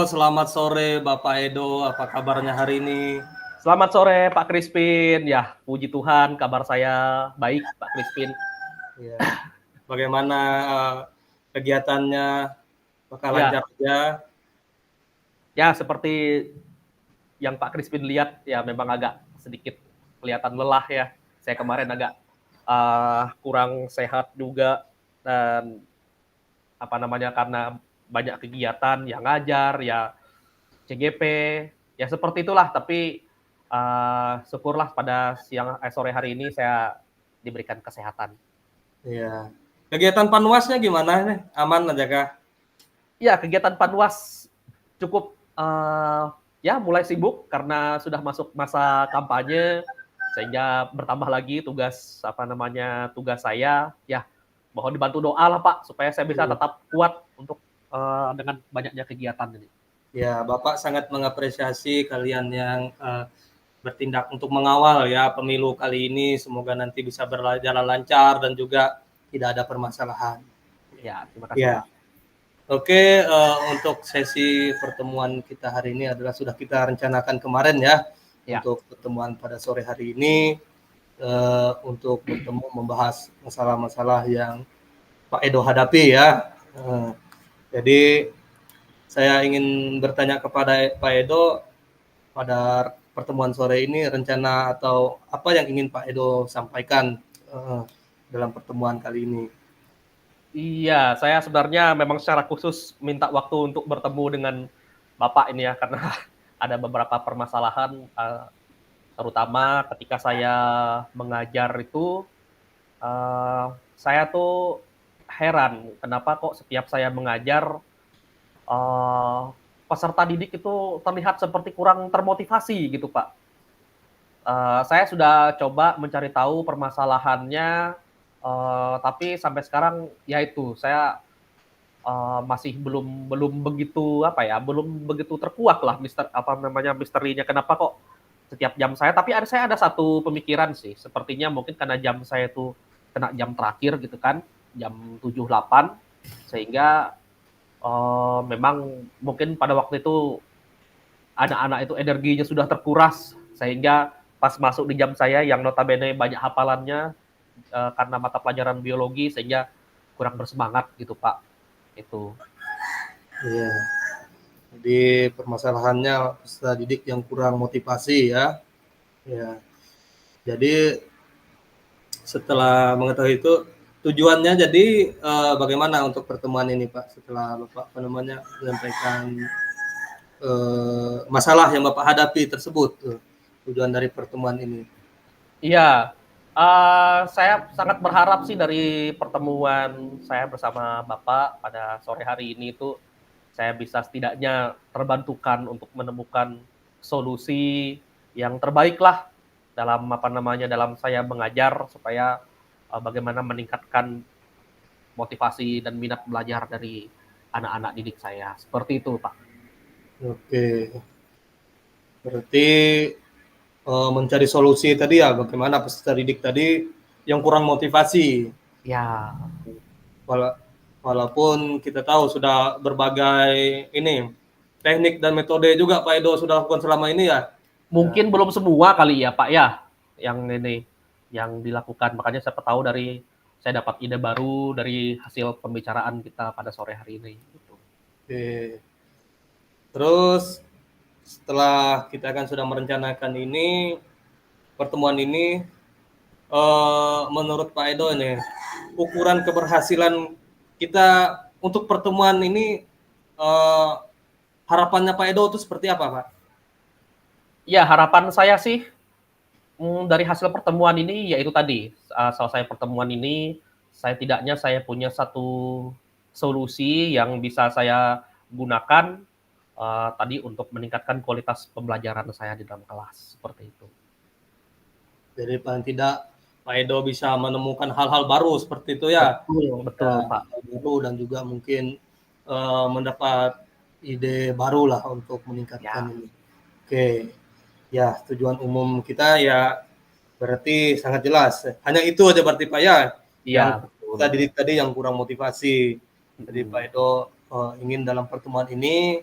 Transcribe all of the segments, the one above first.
selamat sore Bapak Edo, apa kabarnya hari ini? Selamat sore Pak Crispin. Ya, puji Tuhan kabar saya baik Pak Crispin. Ya. Bagaimana kegiatannya? Apakah Ya, lancar saja? ya seperti yang Pak Crispin lihat ya memang agak sedikit kelihatan lelah ya. Saya kemarin agak kurang sehat juga dan karena banyak kegiatan yang ngajar ya CGP ya seperti itulah. Tapi syukurlah pada sore hari ini saya diberikan kesehatan. Iya. Kegiatan Panwasnya gimana nih? Aman aja kah? Ya, kegiatan Panwas cukup ya mulai sibuk karena sudah masuk masa kampanye sehingga bertambah lagi tugas saya. Ya, mohon dibantu doa lah Pak supaya saya bisa tetap kuat untuk dengan banyaknya kegiatan ini. Ya, Bapak sangat mengapresiasi kalian yang bertindak untuk mengawal ya pemilu kali ini. Semoga nanti bisa berjalan lancar dan juga tidak ada permasalahan. Ya, terima kasih Ya. Pak. Oke, untuk sesi pertemuan kita hari ini adalah sudah kita rencanakan kemarin ya. Untuk pertemuan pada sore hari ini untuk bertemu membahas masalah-masalah yang Pak Edo hadapi ya. Jadi saya ingin bertanya kepada Pak Edo pada pertemuan sore ini rencana atau apa yang ingin Pak Edo sampaikan dalam pertemuan kali ini. Iya, saya sebenarnya memang secara khusus minta waktu untuk bertemu dengan Bapak ini ya, karena ada beberapa permasalahan, terutama ketika saya mengajar itu, saya tuh heran kenapa kok setiap saya mengajar, peserta didik itu terlihat seperti kurang termotivasi gitu, Pak. Saya sudah coba mencari tahu permasalahannya, tapi sampai sekarang ya itu, saya masih belum begitu terkuak lah misterinya kenapa kok setiap jam saya ada satu pemikiran sih, sepertinya mungkin karena jam saya itu kena jam terakhir gitu kan, jam 7.08 sehingga memang mungkin pada waktu itu anak-anak itu energinya sudah terkuras sehingga pas masuk di jam saya yang notabene banyak hafalannya karena mata pelajaran biologi sehingga kurang bersemangat gitu Pak. Itu. Iya. Jadi permasalahannya peserta didik yang kurang motivasi ya. Ya. Jadi setelah mengetahui itu tujuannya jadi bagaimana untuk pertemuan ini Pak setelah Bapak menyampaikan masalah yang Bapak hadapi tersebut tujuan dari pertemuan ini. Iya, saya sangat berharap sih dari pertemuan saya bersama Bapak pada sore hari ini itu saya bisa setidaknya terbantukan untuk menemukan solusi yang terbaik lah dalam saya mengajar supaya bagaimana meningkatkan motivasi dan minat belajar dari anak-anak didik saya. Seperti itu, Pak. Oke. Berarti mencari solusi tadi ya bagaimana peserta didik tadi yang kurang motivasi. Ya. Walaupun kita tahu sudah berbagai ini teknik dan metode juga Pak Edo sudah lakukan selama ini ya. Mungkin belum semua kali ya Pak ya yang dilakukan. Makanya saya tahu saya dapat ide baru dari hasil pembicaraan kita pada sore hari ini. Gitu. Oke. Terus setelah kita kan sudah merencanakan ini pertemuan ini menurut Pak Edo ini ukuran keberhasilan kita untuk pertemuan ini harapannya Pak Edo itu seperti apa Pak? Ya harapan saya sih dari hasil pertemuan ini yaitu tadi selesai pertemuan ini saya punya satu solusi yang bisa saya gunakan tadi untuk meningkatkan kualitas pembelajaran saya di dalam kelas seperti itu. Jadi paling tidak Pak Edo bisa menemukan hal-hal baru seperti itu ya. Betul Pak. Baru dan juga mungkin mendapat ide baru lah untuk meningkatkan ini. Oke. Ya, tujuan umum kita ya berarti sangat jelas. Hanya itu aja berarti Pak ya. Iya, yang didik tadi yang kurang motivasi. Jadi Pak Edo ingin dalam pertemuan ini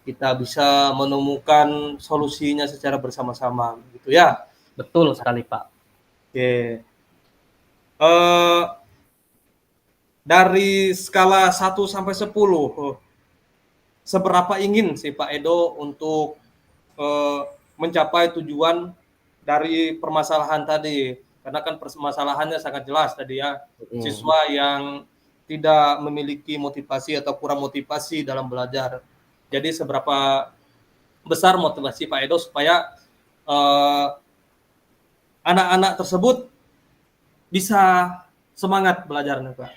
kita bisa menemukan solusinya secara bersama-sama, gitu ya. Betul sekali, Pak. Oke. Dari skala 1 sampai 10, seberapa ingin sih Pak Edo untuk mencapai tujuan dari permasalahan tadi? Karena kan permasalahannya sangat jelas tadi ya, siswa yang tidak memiliki motivasi atau kurang motivasi dalam belajar. Jadi seberapa besar motivasi Pak Edo supaya anak-anak tersebut bisa semangat belajarnya, Pak?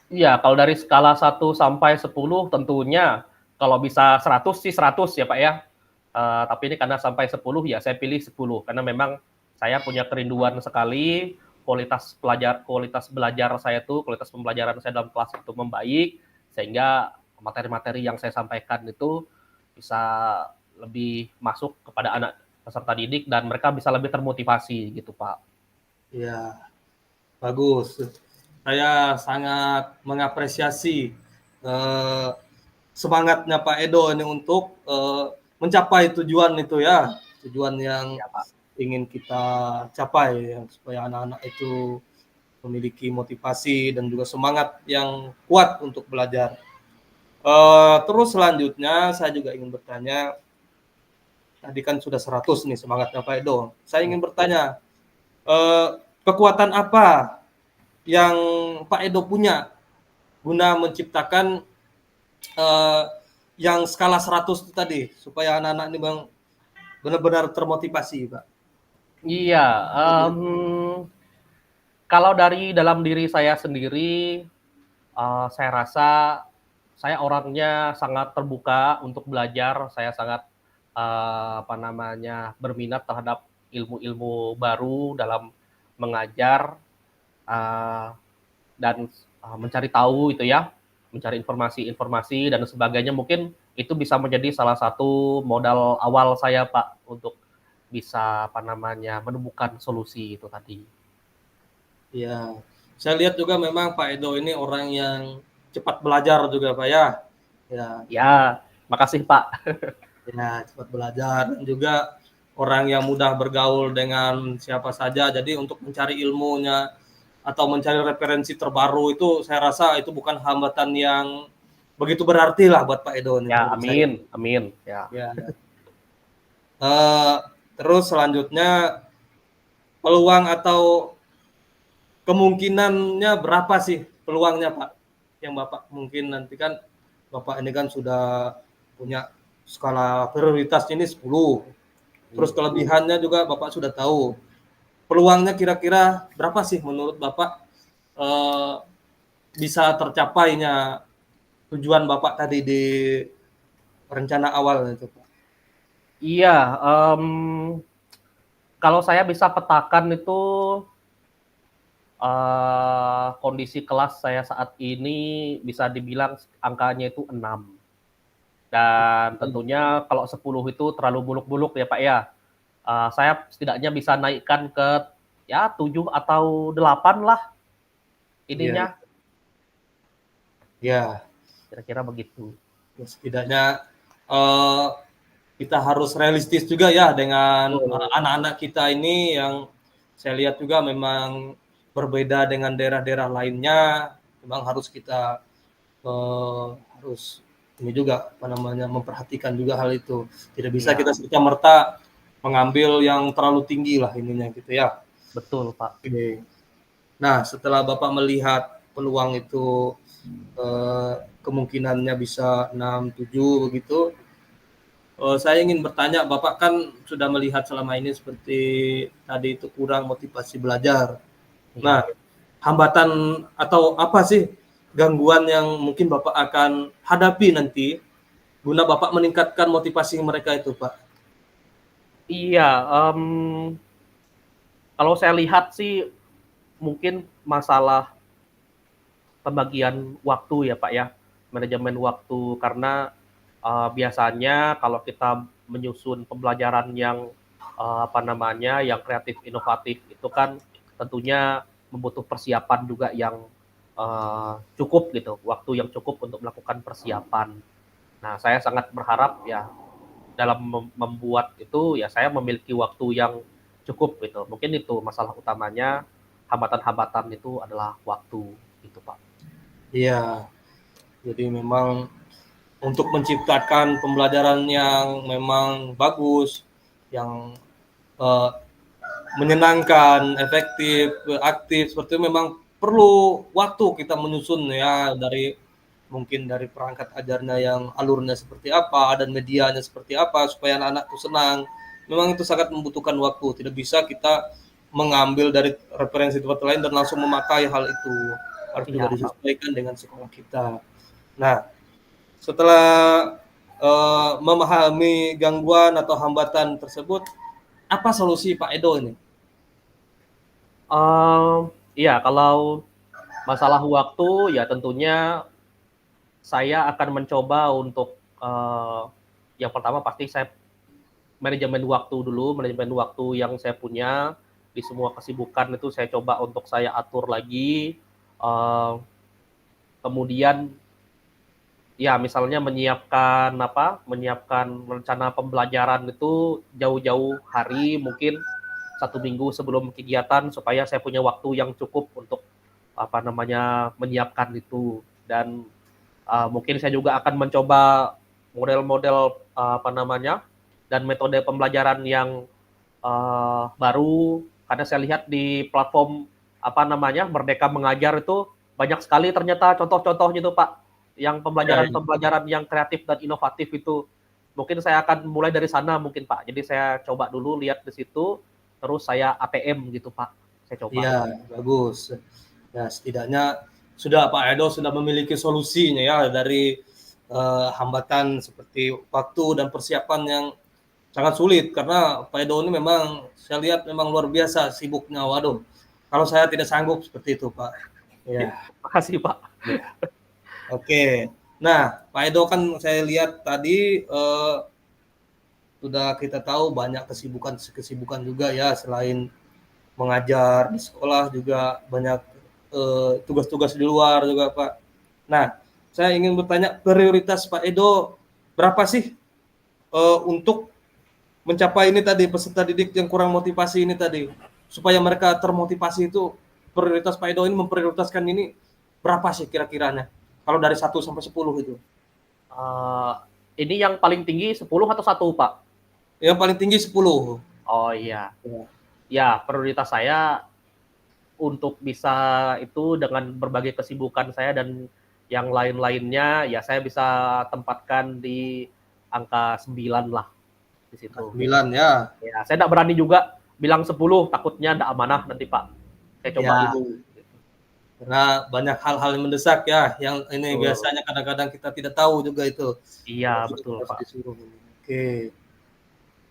Iya, kalau dari skala 1 sampai 10 tentunya kalau bisa 100 sih 100 ya, Pak, ya. Tapi ini karena sampai 10 ya saya pilih 10 karena memang saya punya kerinduan sekali kualitas belajar saya tuh, kualitas pembelajaran saya dalam kelas itu membaik, sehingga materi-materi yang saya sampaikan itu bisa lebih masuk kepada anak peserta didik dan mereka bisa lebih termotivasi gitu, Pak. Iya, bagus. Saya sangat mengapresiasi semangatnya Pak Edo ini untuk mencapai tujuan itu ya, tujuan yang Ya, Pak. ingin kita capai ya, supaya anak-anak itu memiliki motivasi dan juga semangat yang kuat untuk belajar. Terus selanjutnya saya juga ingin bertanya, tadi kan sudah 100 nih semangatnya Pak Edo. Saya ingin bertanya, kekuatan apa yang Pak Edo punya guna menciptakan yang skala 100 itu tadi supaya anak-anak ini Bang benar-benar termotivasi, Pak? Iya, kalau dari dalam diri saya sendiri, saya rasa saya orangnya sangat terbuka untuk belajar, saya sangat, berminat terhadap ilmu-ilmu baru dalam mengajar, eee, dan, mencari tahu itu ya, mencari informasi-informasi dan sebagainya. Mungkin itu bisa menjadi salah satu modal awal saya, Pak, untuk bisa, menemukan solusi itu tadi. Iya. Saya lihat juga memang Pak Edo ini orang yang cepat belajar juga, Pak, ya. Ya, Ya, makasih, Pak. ya cepat belajar dan juga orang yang mudah bergaul dengan siapa saja. Jadi untuk mencari ilmunya atau mencari referensi terbaru itu saya rasa itu bukan hambatan yang begitu berarti lah buat Pak Edo nih Ya, menurut saya. amin amin, ya. Ya. Terus selanjutnya peluang atau kemungkinannya berapa sih peluangnya Pak? Yang Bapak mungkin nanti kan Bapak ini kan sudah punya skala prioritas ini 10. Terus kelebihannya juga Bapak sudah tahu. Peluangnya kira-kira berapa sih menurut Bapak eh, bisa tercapainya tujuan Bapak tadi di rencana awal itu Pak? Iya, kalau saya bisa petakan itu, kondisi kelas saya saat ini bisa dibilang angkanya itu 6. Dan tentunya kalau 10 itu terlalu buluk-buluk ya, Pak, ya. Saya setidaknya bisa naikkan ke, ya 7 atau 8 lah Iya, ininya, ya, kira-kira begitu. ya setidaknya eh, kita harus realistis juga ya dengan Betul. anak-anak kita ini yang saya lihat juga memang berbeda dengan daerah-daerah lainnya. Memang harus kita harus ini juga apa namanya memperhatikan juga hal itu. Tidak bisa Iya, kita serta merta mengambil yang terlalu tinggi lah ininya gitu ya. betul, Pak. Oke. Nah, setelah Bapak melihat peluang itu kemungkinannya bisa 6 7 begitu. Saya ingin bertanya, Bapak kan sudah melihat selama ini seperti tadi itu kurang motivasi belajar. Iya. Nah, hambatan atau apa sih gangguan yang mungkin Bapak akan hadapi nanti guna Bapak meningkatkan motivasi mereka itu, Pak? Iya, kalau saya lihat sih mungkin masalah pembagian waktu ya, Pak, ya, manajemen waktu. Karena, biasanya kalau kita menyusun pembelajaran yang, yang kreatif, inovatif itu kan tentunya membutuh persiapan juga yang, cukup gitu, waktu yang cukup untuk melakukan persiapan. Nah, saya sangat berharap ya dalam membuat itu ya saya memiliki waktu yang cukup gitu. Mungkin itu masalah utamanya, hambatan-hambatan itu adalah waktu gitu, Pak. Iya, jadi memang untuk menciptakan pembelajaran yang memang bagus, yang eh, menyenangkan, efektif, aktif, seperti itu memang perlu waktu kita menyusun ya dari mungkin dari perangkat ajarnya yang alurnya seperti apa dan medianya seperti apa supaya anak-anak itu senang. Memang itu sangat membutuhkan waktu. Tidak bisa kita mengambil dari referensi tempat lain dan langsung memakai hal itu. Harus juga Iya, Pak. disesuaikan dengan sekolah kita. Nah, setelah memahami gangguan atau hambatan tersebut, apa solusi Pak Edo ini? Iya, kalau masalah waktu ya tentunya saya akan mencoba untuk yang pertama pasti saya manajemen waktu dulu, manajemen waktu yang saya punya di semua kesibukan itu saya coba untuk saya atur lagi. Uh, Kemudian ya misalnya menyiapkan rencana pembelajaran itu jauh-jauh hari, mungkin 1 minggu sebelum kegiatan supaya saya punya waktu yang cukup untuk menyiapkan itu. Dan mungkin saya juga akan mencoba model-model dan metode pembelajaran yang baru, karena saya lihat di platform Merdeka Mengajar itu banyak sekali ternyata contoh-contohnya itu Pak, yang Ya, ya. pembelajaran-pembelajaran yang kreatif dan inovatif itu. Mungkin saya akan mulai dari sana mungkin Pak. Jadi saya coba dulu lihat di situ, terus saya ATM gitu Pak. Saya coba. Iya, bagus. Ya, setidaknya sudah Pak Edo sudah memiliki solusinya ya dari hambatan seperti waktu dan persiapan yang sangat sulit karena Pak Edo ini memang saya lihat memang luar biasa sibuknya. Waduh, kalau saya tidak sanggup seperti itu, Pak. Ya, Ya. makasih Pak. Ya. Oke. Nah, Pak Edo kan saya lihat tadi sudah kita tahu banyak kesibukan juga ya selain mengajar di sekolah juga banyak tugas-tugas di luar juga Pak. Nah, saya ingin bertanya prioritas Pak Edo berapa sih untuk mencapai ini tadi peserta didik yang kurang motivasi ini tadi supaya mereka termotivasi itu prioritas Pak Edo ini memprioritaskan ini berapa sih kira-kiranya? Kalau dari 1 sampai 10 itu. Uh, ini yang paling tinggi 10 atau 1 Pak? Yang paling tinggi 10. Oh iya. Ya. Ya, prioritas saya untuk bisa itu dengan berbagai kesibukan saya dan yang lain-lainnya, ya saya bisa tempatkan di angka 9 lah di situ. 9 ya. Ya, saya tidak berani juga bilang 10, takutnya tidak amanah nanti Pak. Saya coba Ya, dulu. karena banyak hal-hal yang mendesak ya, yang ini Betul. biasanya kadang-kadang kita tidak tahu juga itu. Iya, Harus betul harus Pak. disuruh. Oke.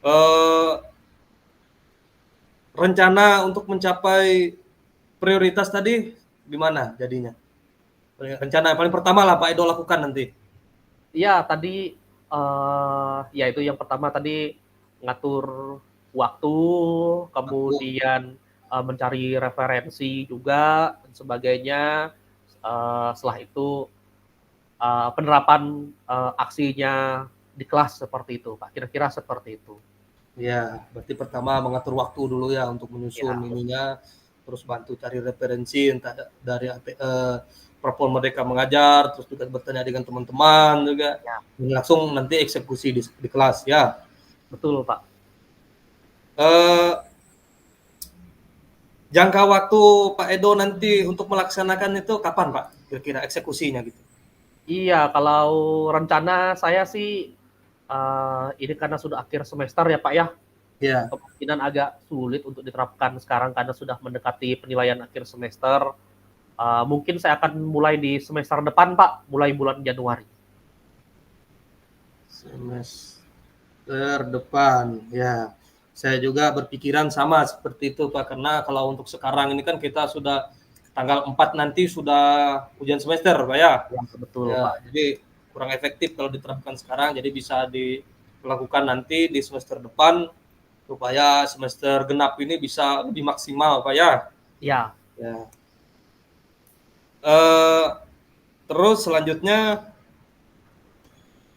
Eh, rencana untuk mencapai prioritas tadi gimana jadinya? Rencana yang paling pertama lah Pak Edo lakukan nanti. Iya, tadi ya itu yang pertama tadi ngatur waktu, Aku, kemudian mencari referensi juga dan sebagainya. Setelah itu penerapan aksinya di kelas seperti itu, Pak. Kira-kira seperti itu. ya, berarti pertama mengatur waktu dulu ya untuk menyusun Ya, ininya, terus bantu cari referensi entah dari platform Merdeka Mengajar, terus juga bertanya dengan teman-teman juga, ya, dan langsung nanti eksekusi di kelas ya. betul, Pak. Eh, jangka waktu Pak Edo nanti untuk melaksanakan itu kapan Pak? Kira-kira eksekusinya gitu. Iya, kalau rencana saya sih ini karena sudah akhir semester ya Pak ya, Ya. kemungkinan agak sulit untuk diterapkan sekarang karena sudah mendekati penilaian akhir semester. Mungkin saya akan mulai di semester depan Pak, mulai bulan Januari. Semester depan, ya. Saya juga berpikiran sama seperti itu Pak, karena kalau untuk sekarang ini kan kita sudah tanggal 4 nanti sudah ujian semester Pak ya. Ya, betul Ya, Pak. jadi kurang efektif kalau diterapkan sekarang, jadi bisa dilakukan nanti di semester depan supaya semester genap ini bisa lebih maksimal Pak ya. Ya, Ya. Eh, terus selanjutnya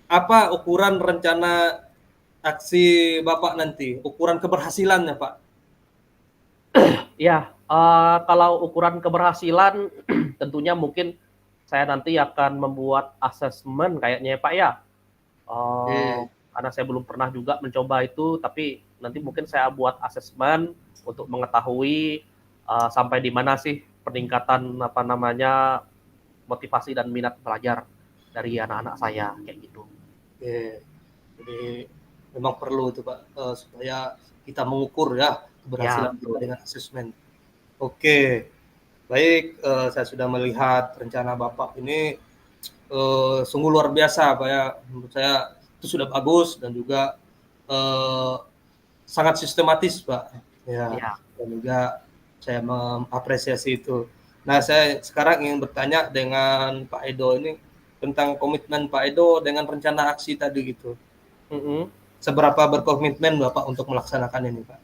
apa ukuran rencana aksi Bapak nanti? Ukuran keberhasilannya, Pak? Ya, kalau ukuran keberhasilan tentunya mungkin saya nanti akan membuat asesmen kayaknya ya Pak ya. Oke. Karena saya belum pernah juga mencoba itu, tapi nanti mungkin saya buat asesmen untuk mengetahui sampai di mana sih peningkatan apa namanya motivasi dan minat belajar dari anak-anak saya kayak gitu. Oke. Jadi memang perlu itu Pak, supaya kita mengukur ya Ya, keberhasilan kita betul. dengan asesmen. Oke, baik, saya sudah melihat rencana Bapak ini sungguh luar biasa Pak ya. Menurut saya itu sudah bagus dan juga sangat sistematis Pak. Ya, Ya, dan juga saya mengapresiasi itu. Nah, saya sekarang ingin bertanya dengan Pak Edo ini tentang komitmen Pak Edo dengan rencana aksi tadi gitu. Seberapa berkomitmen Bapak untuk melaksanakan ini, Pak?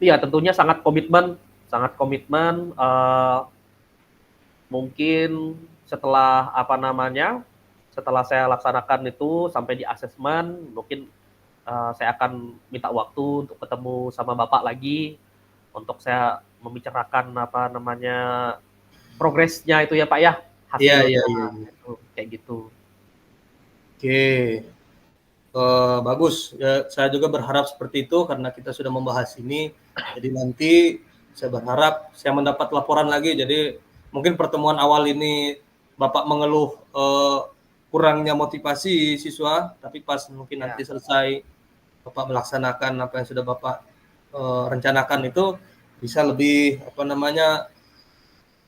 Iya, tentunya sangat komitmen, sangat komitmen. Mungkin setelah apa namanya, setelah saya laksanakan itu sampai di asesmen, mungkin saya akan minta waktu untuk ketemu sama Bapak lagi, untuk saya membicarakan apa namanya, progresnya itu ya Pak ya, Iya, iya, hasilnya iya, iya. itu, kayak gitu. Oke, bagus. Ya, saya juga berharap seperti itu karena kita sudah membahas ini. Jadi nanti saya berharap saya mendapat laporan lagi. Jadi mungkin pertemuan awal ini Bapak mengeluh kurangnya motivasi siswa, tapi pas mungkin nanti Ya, selesai Bapak melaksanakan apa yang sudah Bapak rencanakan itu bisa lebih apa namanya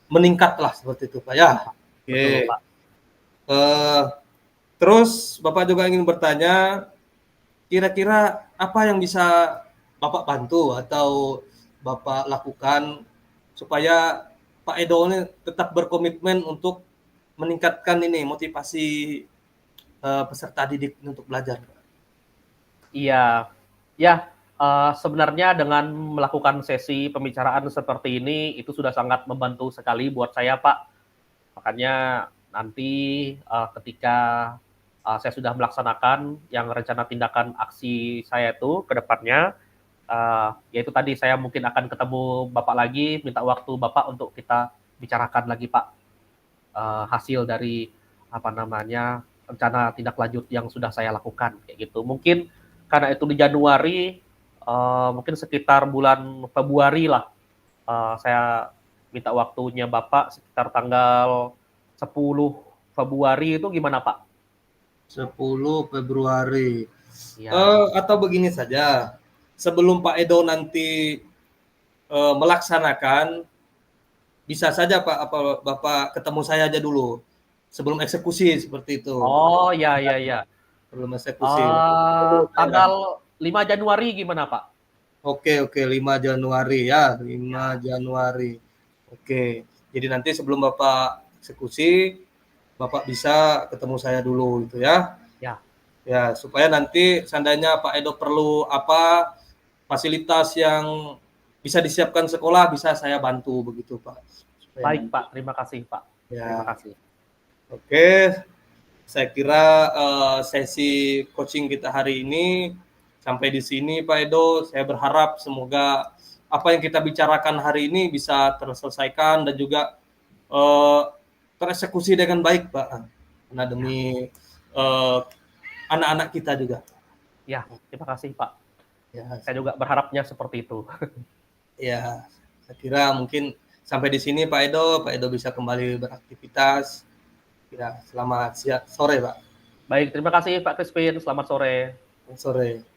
meningkatlah seperti itu Pak ya. ya, Oke. betul Pak. Eh, Terus Bapak juga ingin bertanya, kira-kira apa yang bisa Bapak bantu atau Bapak lakukan supaya Pak Edo ini tetap berkomitmen untuk meningkatkan ini motivasi peserta didik untuk belajar? Iya, ya, sebenarnya dengan melakukan sesi pembicaraan seperti ini, itu sudah sangat membantu sekali buat saya Pak. Makanya nanti ketika saya sudah melaksanakan yang rencana tindakan aksi saya itu ke depannya, yaitu tadi saya mungkin akan ketemu Bapak lagi, minta waktu Bapak untuk kita bicarakan lagi Pak, hasil dari apa namanya rencana tindak lanjut yang sudah saya lakukan kayak gitu. Mungkin karena itu di Januari, mungkin sekitar bulan Februari lah, saya minta waktunya Bapak sekitar tanggal 10 Februari itu gimana Pak? 10 Februari. Ya, Atau begini saja, sebelum Pak Edo nanti melaksanakan, bisa saja Pak, apa Bapak ketemu saya aja dulu sebelum eksekusi seperti itu. oh ya ya ya. Sebelum eksekusi. Saya. Tanggal 5 Januari gimana Pak? Oke, 5 Januari ya, 5 Ya, Januari. Oke. Jadi nanti sebelum Bapak eksekusi, Bapak bisa ketemu saya dulu gitu ya. ya, Ya, supaya nanti seandainya Pak Edo perlu apa fasilitas yang bisa disiapkan sekolah bisa saya bantu begitu, Pak. Supaya baik nanti Pak, terima kasih Pak, terima ya. kasih. Oke, saya kira sesi coaching kita hari ini sampai di sini Pak Edo. Saya berharap semoga apa yang kita bicarakan hari ini bisa terselesaikan dan juga eh, tereksekusi dengan baik Pak. Karena Ya, demi anak-anak kita juga. ya, terima kasih Pak. Ya, Saya juga berharapnya seperti itu. ya, saya kira mungkin sampai di sini Pak Edo. Pak Edo bisa kembali beraktivitas. Ya, selamat sore Pak. Baik, terima kasih Pak Crispin, selamat sore. Sore.